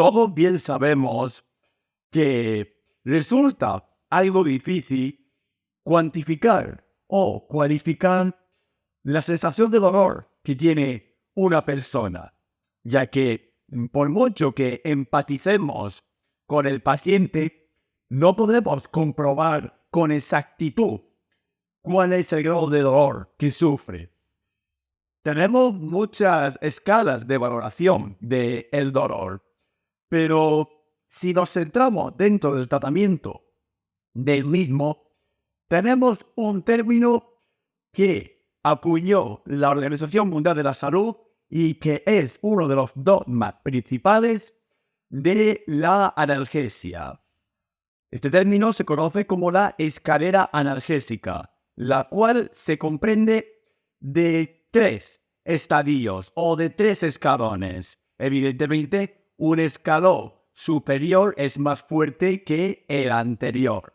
todos bien sabemos que resulta algo difícil cuantificar o cualificar la sensación de dolor que tiene una persona, ya que por mucho que empaticemos con el paciente, no podemos comprobar con exactitud cuál es el grado de dolor que sufre. Tenemos muchas escalas de valoración del dolor, pero si nos centramos dentro del tratamiento del mismo, tenemos un término que acuñó la Organización Mundial de la Salud y que es uno de los dogmas principales de la analgesia. Este término se conoce como la escalera analgésica, la cual se comprende de 3 estadios o de 3 escalones. Evidentemente, un escalón superior es más fuerte que el anterior.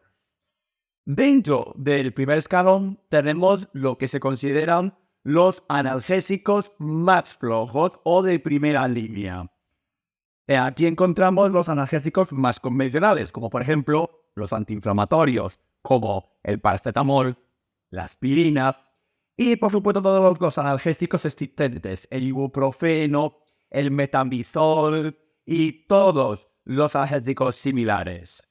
Dentro del primer escalón tenemos lo que se consideran los analgésicos más flojos o de primera línea. Aquí encontramos los analgésicos más convencionales, como por ejemplo los antiinflamatorios, como el paracetamol, la aspirina y por supuesto todos los analgésicos existentes, el ibuprofeno, el metamizol y todos los analgésicos similares.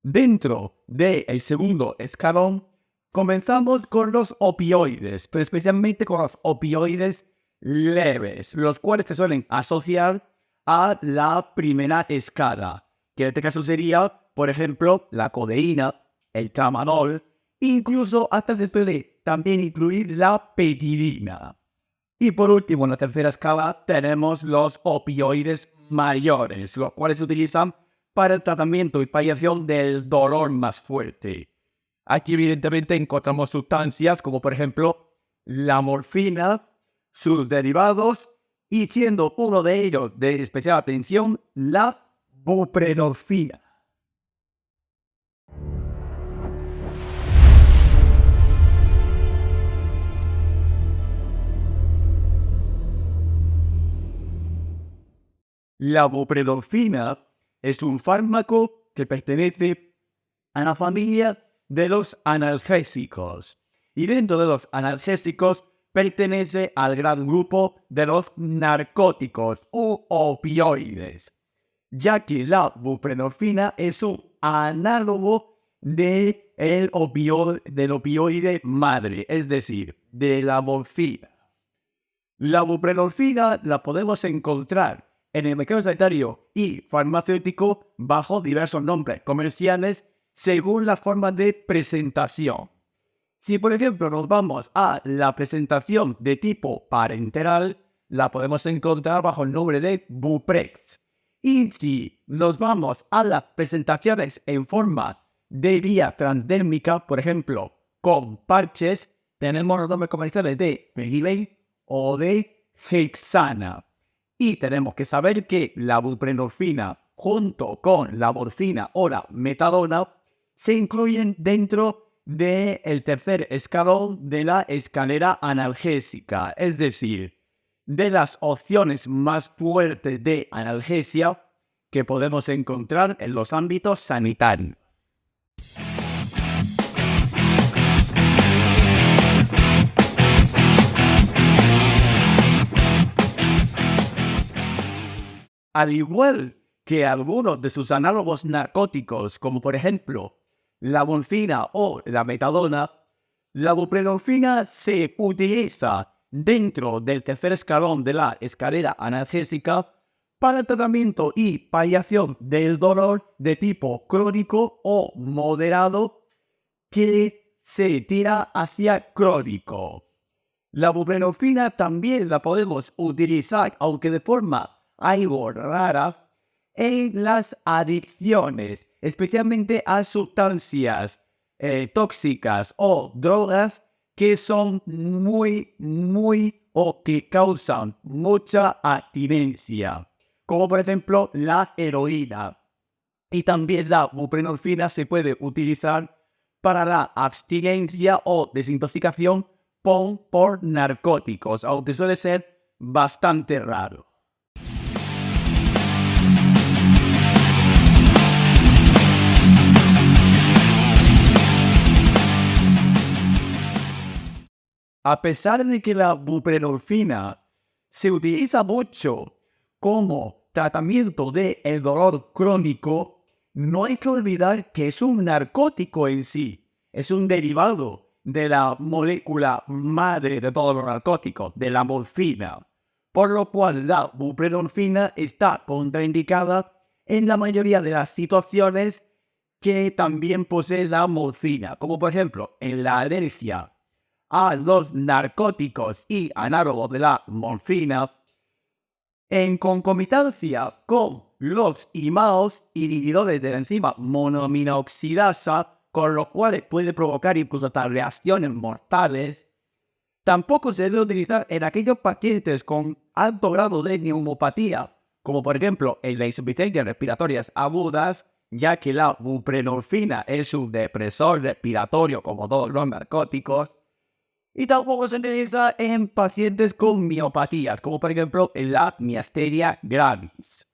Dentro del segundo escalón comenzamos con los opioides, pero especialmente con los opioides leves, los cuales se suelen asociar a la primera escala, que en este caso sería, por ejemplo, la codeína, el tramadol, incluso hasta se puede también incluir la penicilina. Y por último, en la tercera escala tenemos los opioides mayores, los cuales se utilizan para el tratamiento y paliación del dolor más fuerte. Aquí evidentemente encontramos sustancias como por ejemplo la morfina, sus derivados y siendo uno de ellos de especial atención la buprenorfina. La buprenorfina es un fármaco que pertenece a la familia de los analgésicos y dentro de los analgésicos pertenece al gran grupo de los narcóticos u opioides, ya que la buprenorfina es un análogo del opioide madre, es decir, de la morfina. La buprenorfina la podemos encontrar en el mercado sanitario y farmacéutico bajo diversos nombres comerciales según la forma de presentación. Si por ejemplo nos vamos a la presentación de tipo parenteral, la podemos encontrar bajo el nombre de Buprex. Y si nos vamos a las presentaciones en forma de vía transdérmica, por ejemplo, con parches, tenemos los nombres comerciales de Fegilane o de Hexana. Y tenemos que saber que la buprenorfina junto con la morfina o la metadona se incluyen dentro del tercer escalón de la escalera analgésica, es decir, de las opciones más fuertes de analgesia que podemos encontrar en los ámbitos sanitarios. Al igual que algunos de sus análogos narcóticos, como por ejemplo la morfina o la metadona, la buprenorfina se utiliza dentro del tercer escalón de la escalera analgésica para el tratamiento y paliación del dolor de tipo crónico o moderado que se tira hacia crónico. La buprenorfina también la podemos utilizar, aunque de forma algo rara, en las adicciones, especialmente a sustancias tóxicas o drogas que son muy o que causan mucha abstinencia, como por ejemplo la heroína. Y también la buprenorfina se puede utilizar para la abstinencia o desintoxicación por narcóticos, aunque suele ser bastante raro. A pesar de que la buprenorfina se utiliza mucho como tratamiento del dolor crónico, no hay que olvidar que es un narcótico en sí, es un derivado de la molécula madre de todos los narcóticos, de la morfina, por lo cual la buprenorfina está contraindicada en la mayoría de las situaciones que también posee la morfina, como por ejemplo en la alergia a los narcóticos y análogos de la morfina, en concomitancia con los IMAOs, inhibidores de la enzima monoaminoxidasa, con los cuales puede provocar incluso hasta reacciones mortales. Tampoco se debe utilizar en aquellos pacientes con alto grado de neumopatía, como por ejemplo en las insuficiencias respiratorias agudas, ya que la buprenorfina es un depresor respiratorio como todos los narcóticos. Y tampoco se utiliza en pacientes con miopatías, como por ejemplo en la miastenia gravis.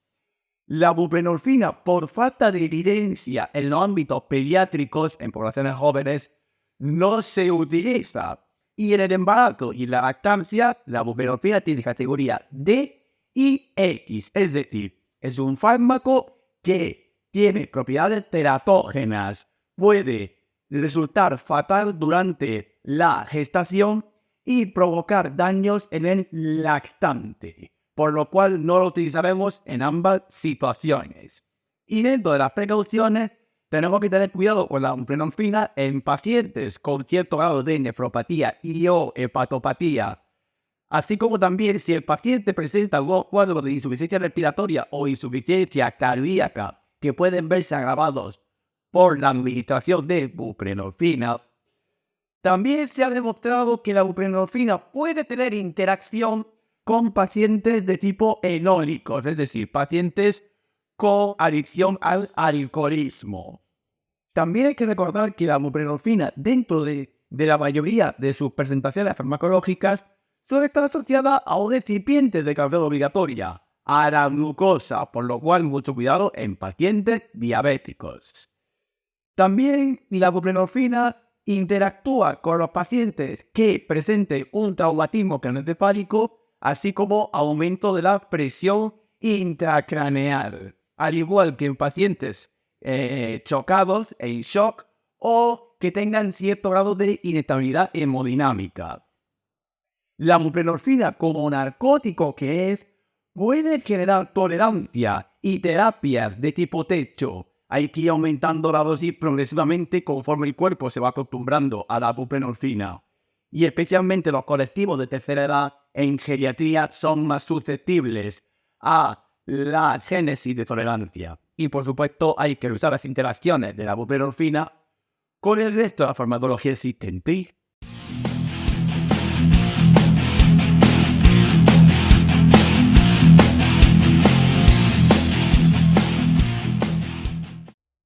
La buprenorfina, por falta de evidencia en los ámbitos pediátricos, en poblaciones jóvenes, no se utiliza. Y en el embarazo y la lactancia, la buprenorfina tiene categoría D y X, es decir, es un fármaco que tiene propiedades teratógenas, puede resultar fatal durante la gestación y provocar daños en el lactante, por lo cual no lo utilizaremos en ambas situaciones. Y dentro de las precauciones, tenemos que tener cuidado con la buprenorfina en pacientes con cierto grado de nefropatía y o hepatopatía, así como también si el paciente presenta algún cuadro de insuficiencia respiratoria o insuficiencia cardíaca que pueden verse agravados por la administración de buprenorfina. También se ha demostrado que la buprenorfina puede tener interacción con pacientes de tipo enólicos, es decir, pacientes con adicción al alcoholismo. También hay que recordar que la buprenorfina, dentro de la mayoría de sus presentaciones farmacológicas, suele estar asociada a un recipiente de causa obligatoria, a la glucosa, por lo cual mucho cuidado en pacientes diabéticos. También la buprenorfina interactúa con los pacientes que presenten un traumatismo craneoencefálico, así como aumento de la presión intracraneal, al igual que en pacientes chocados, en shock, o que tengan cierto grado de inestabilidad hemodinámica. La buprenorfina, como narcótico que es, puede generar tolerancia y terapias de tipo techo. Hay que ir aumentando la dosis progresivamente conforme el cuerpo se va acostumbrando a la buprenorfina. Y especialmente los colectivos de tercera edad en geriatría son más susceptibles a la génesis de tolerancia. Y por supuesto hay que usar las interacciones de la buprenorfina con el resto de la farmacología existente.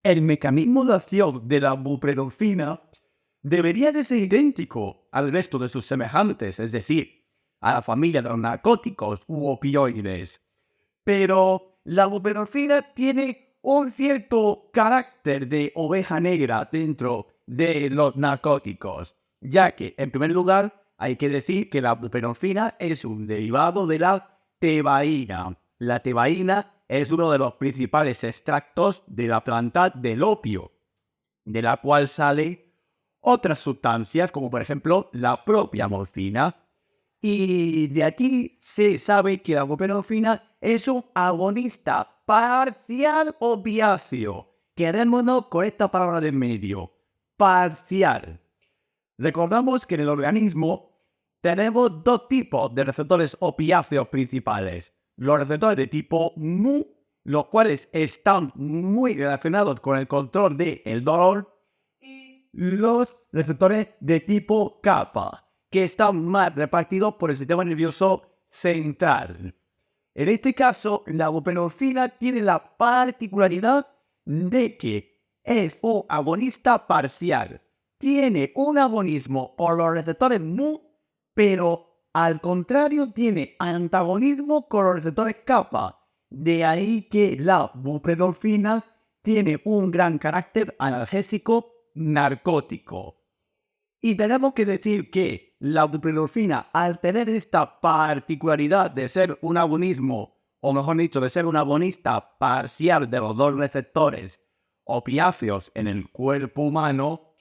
El mecanismo de acción de la buprenorfina debería de ser idéntico al resto de sus semejantes, es decir, a la familia de los narcóticos u opioides. Pero la buprenorfina tiene un cierto carácter de oveja negra dentro de los narcóticos, ya que, en primer lugar, hay que decir que la buprenorfina es un derivado de la tebaína. La tebaína es uno de los principales extractos de la planta del opio, de la cual salen otras sustancias, como por ejemplo la propia morfina. Y de aquí se sabe que la buprenorfina es un agonista parcial opiáceo. Quedémonos con esta palabra de medio, parcial. Recordamos que en el organismo tenemos dos tipos de receptores opiáceos principales. Los receptores de tipo mu, los cuales están muy relacionados con el control del dolor, y los receptores de tipo kappa, que están más repartidos por el sistema nervioso central. En este caso, la buprenorfina tiene la particularidad de que es un agonista parcial. Tiene un agonismo por los receptores mu, pero al contrario tiene antagonismo con los receptores kappa. De ahí que la buprenorfina tiene un gran carácter analgésico narcótico. Y tenemos que decir que la buprenorfina, al tener esta particularidad de ser un agonismo, o mejor dicho, de ser un agonista parcial de los dos receptores opiáceos en el cuerpo humano,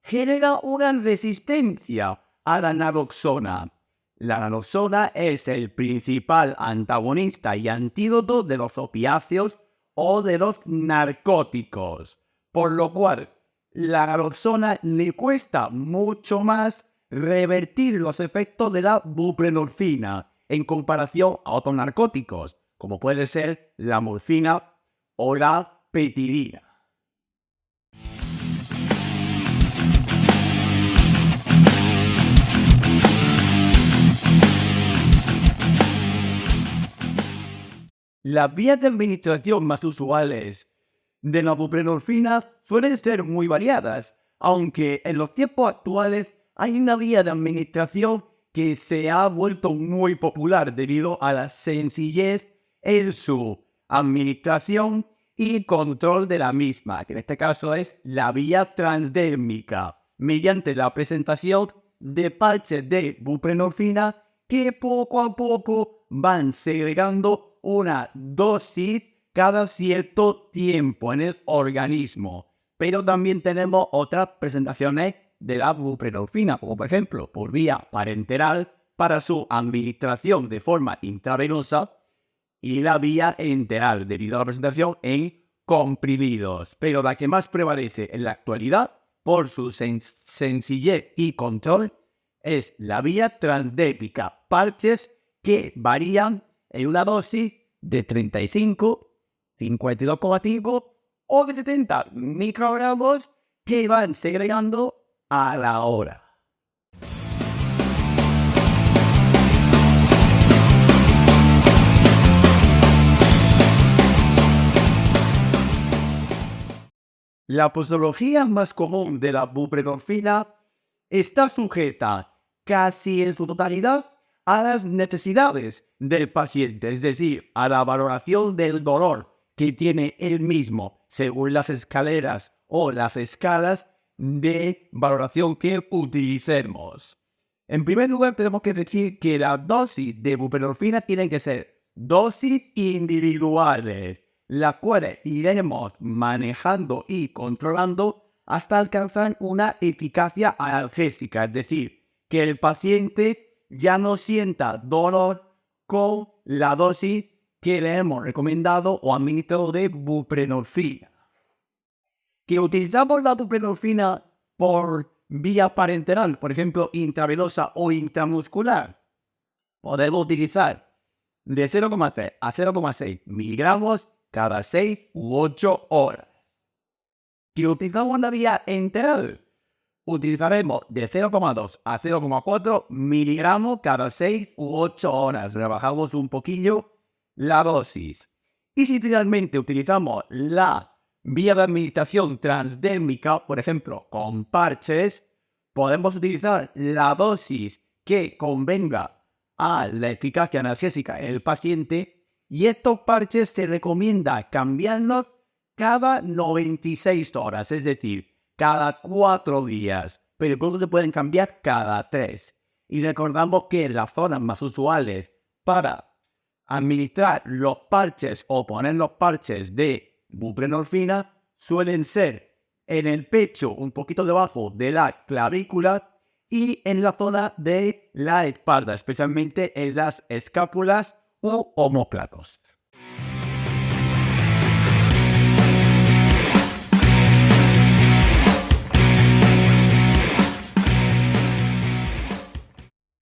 genera una resistencia a la naloxona. La naloxona es el principal antagonista y antídoto de los opiáceos o de los narcóticos, por lo cual la naloxona le cuesta mucho más revertir los efectos de la buprenorfina en comparación a otros narcóticos, como puede ser la morfina o la petidina. Las vías de administración más usuales de la buprenorfina suelen ser muy variadas, aunque en los tiempos actuales hay una vía de administración que se ha vuelto muy popular debido a la sencillez en su administración y control de la misma, que en este caso es la vía transdérmica, mediante la presentación de parches de buprenorfina que poco a poco van segregando una dosis cada cierto tiempo en el organismo. Pero también tenemos otras presentaciones de la buprenorfina, como por ejemplo por vía parenteral para su administración de forma intravenosa y la vía enteral debido a la presentación en comprimidos. Pero la que más prevalece en la actualidad por su sencillez y control es la vía transdérmica, parches que varían en una dosis de 35, 52,5 o de 70 microgramos que van segregando a la hora. La posología más común de la buprenorfina está sujeta casi en su totalidad a las necesidades del paciente, es decir, a la valoración del dolor que tiene él mismo según las escaleras o las escalas de valoración que utilicemos. En primer lugar, tenemos que decir que la dosis de buprenorfina tienen que ser dosis individuales, las cuales iremos manejando y controlando hasta alcanzar una eficacia analgésica, es decir, que el paciente ya no sienta dolor con la dosis que le hemos recomendado o administrado de buprenorfina. Que utilizamos la buprenorfina por vía parenteral, por ejemplo, intravenosa o intramuscular, podemos utilizar de 0,3 a 0,6 miligramos cada 6 u 8 horas. Que utilizamos la vía enteral, utilizaremos de 0,2 a 0,4 miligramos cada 6 u 8 horas. Rebajamos un poquillo la dosis. Y si finalmente utilizamos la vía de administración transdérmica, por ejemplo, con parches, podemos utilizar la dosis que convenga a la eficacia analgésica en el paciente, y estos parches se recomienda cambiarlos cada 96 horas, es decir, cada 4 días, pero incluso se pueden cambiar cada 3. Y recordamos que las zonas más usuales para administrar los parches o poner los parches de buprenorfina suelen ser en el pecho, un poquito debajo de la clavícula, y en la zona de la espalda, especialmente en las escápulas u omóplatos.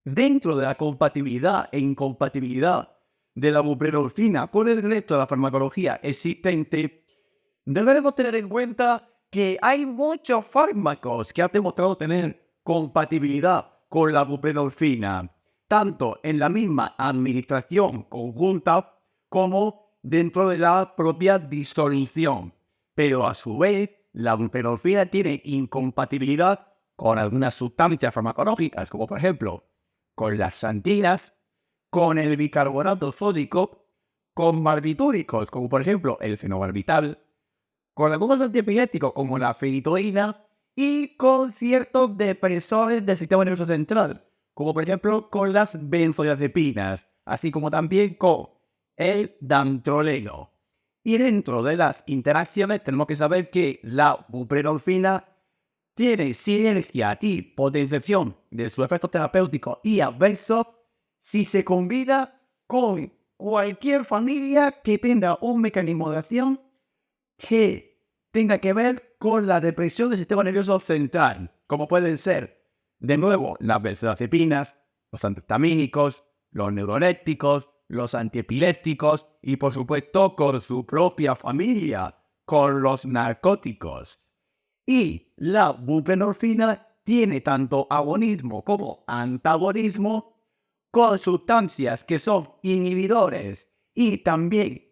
Dentro de la compatibilidad e incompatibilidad de la buprenorfina con el resto de la farmacología existente, debemos tener en cuenta que hay muchos fármacos que han demostrado tener compatibilidad con la buprenorfina, tanto en la misma administración conjunta como dentro de la propia disolución. Pero a su vez, la buprenorfina tiene incompatibilidad con algunas sustancias farmacológicas, como por ejemplo con las xantinas, con el bicarbonato sódico, con barbitúricos, como por ejemplo el fenobarbital, con algunos antiepilépticos como la fenitoína y con ciertos depresores del sistema nervioso central, como por ejemplo con las benzodiazepinas, así como también con el dantroleno. Y dentro de las interacciones tenemos que saber que la buprenorfina tiene sinergia y potenciación de sus efectos terapéuticos y adversos si se combina con cualquier familia que tenga un mecanismo de acción que tenga que ver con la depresión del sistema nervioso central, como pueden ser, de nuevo, las benzodiazepinas, los antihistamínicos, los neurolépticos, los antiepilépticos y, por supuesto, con su propia familia, con los narcóticos. Y la buprenorfina tiene tanto agonismo como antagonismo con sustancias que son inhibidores y también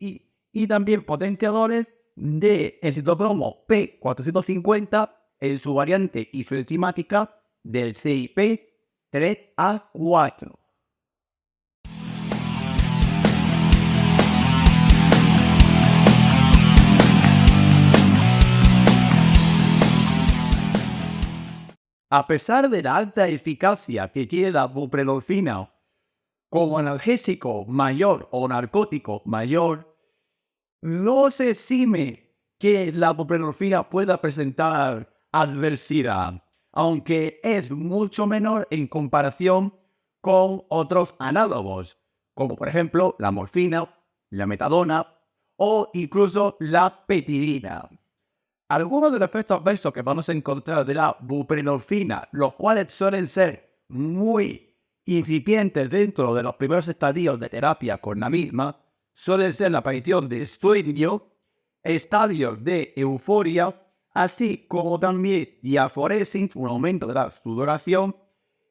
potenciadores del citocromo P450 en su variante isoenzimática del CYP3A4. A pesar de la alta eficacia que tiene la buprenorfina como analgésico mayor o narcótico mayor, no se exime que la buprenorfina pueda presentar adversidad, aunque es mucho menor en comparación con otros análogos, como por ejemplo la morfina, la metadona o incluso la petidina. Algunos de los efectos adversos que vamos a encontrar de la buprenorfina, los cuales suelen ser muy incipientes dentro de los primeros estadios de terapia con la misma, suelen ser la aparición de sueño, estadios de euforia, así como también diaforesis, un aumento de la sudoración,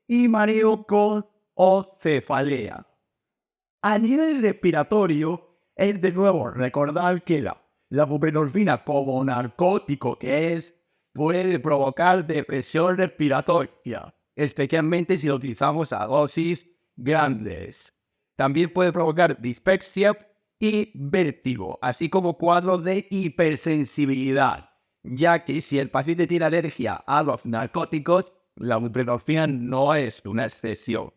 y mareo con o cefalea. A nivel respiratorio, es de nuevo recordar que la buprenorfina como narcótico que es, puede provocar depresión respiratoria, especialmente si lo utilizamos a dosis grandes. También puede provocar dispepsia y vértigo, así como cuadros de hipersensibilidad, ya que si el paciente tiene alergia a los narcóticos, la buprenorfina no es una excepción.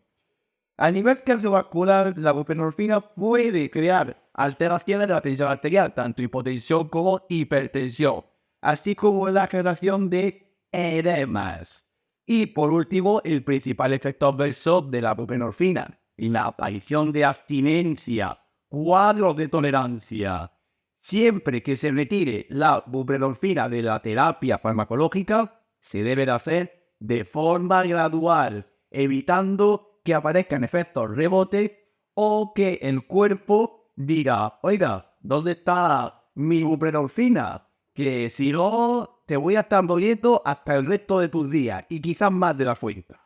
A nivel cardiovascular, la buprenorfina puede crear alteraciones de la tensión arterial, tanto hipotensión como hipertensión, así como la generación de edemas. Y por último, el principal efecto adverso de la buprenorfina, la aparición de abstinencia, cuadros de tolerancia. Siempre que se retire la buprenorfina de la terapia farmacológica, se debe de hacer de forma gradual, evitando que aparezcan efectos rebote o que el cuerpo diga, oiga, ¿dónde está mi buprenorfina? Que si no, te voy a estar doliendo hasta el resto de tus días y quizás más de la cuenta.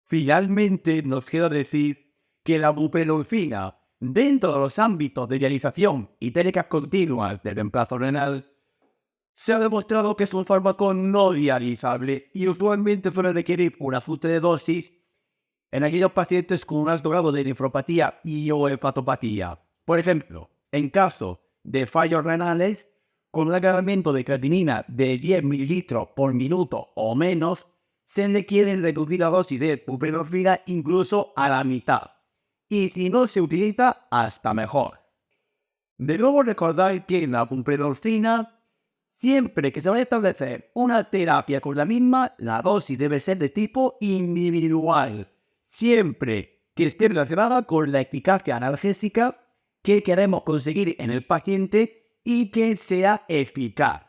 Finalmente, nos queda decir que la buprenorfina, dentro de los ámbitos de dialización y técnicas continuas de reemplazo renal, se ha demostrado que es un fármaco no dializable y usualmente suele requerir un ajuste de dosis en aquellos pacientes con un alto grado de nefropatía y o hepatopatía. Por ejemplo, en caso de fallos renales, con un agravamiento de creatinina de 10 ml por minuto o menos, se requiere reducir la dosis de buprenorfina incluso a la mitad. Y si no se utiliza, hasta mejor. De nuevo recordar que la buprenorfina, siempre que se vaya a establecer una terapia con la misma, la dosis debe ser de tipo individual, siempre que esté relacionada con la eficacia analgésica que queremos conseguir en el paciente y que sea eficaz.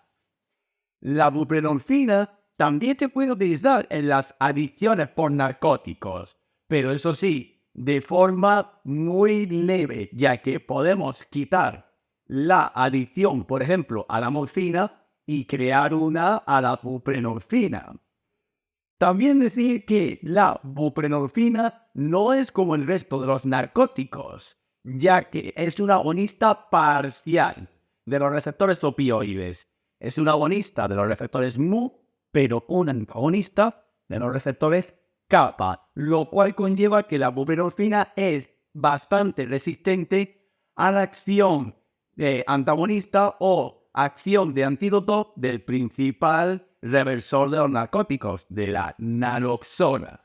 La buprenorfina también se puede utilizar en las adicciones por narcóticos, pero eso sí, de forma muy leve, ya que podemos quitar la adicción, por ejemplo, a la morfina y crear una a la buprenorfina. También decir que la buprenorfina no es como el resto de los narcóticos, ya que es un agonista parcial de los receptores opioides. Es un agonista de los receptores mu, pero un antagonista de los receptores capa, lo cual conlleva que la buprenorfina es bastante resistente a la acción antagonista o acción de antídoto del principal reversor de los narcóticos, de la naloxona.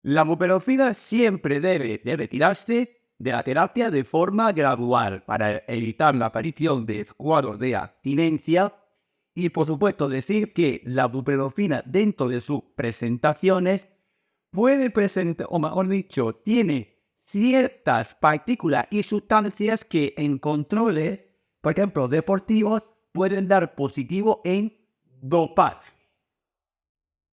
La buprenorfina siempre debe tirarse de la terapia de forma gradual para evitar la aparición de cuadros de abstinencia y, por supuesto, decir que la buprenorfina dentro de sus presentaciones puede presentar, o mejor dicho, tiene ciertas partículas y sustancias que en controles, por ejemplo, deportivos, pueden dar positivo en dopaje.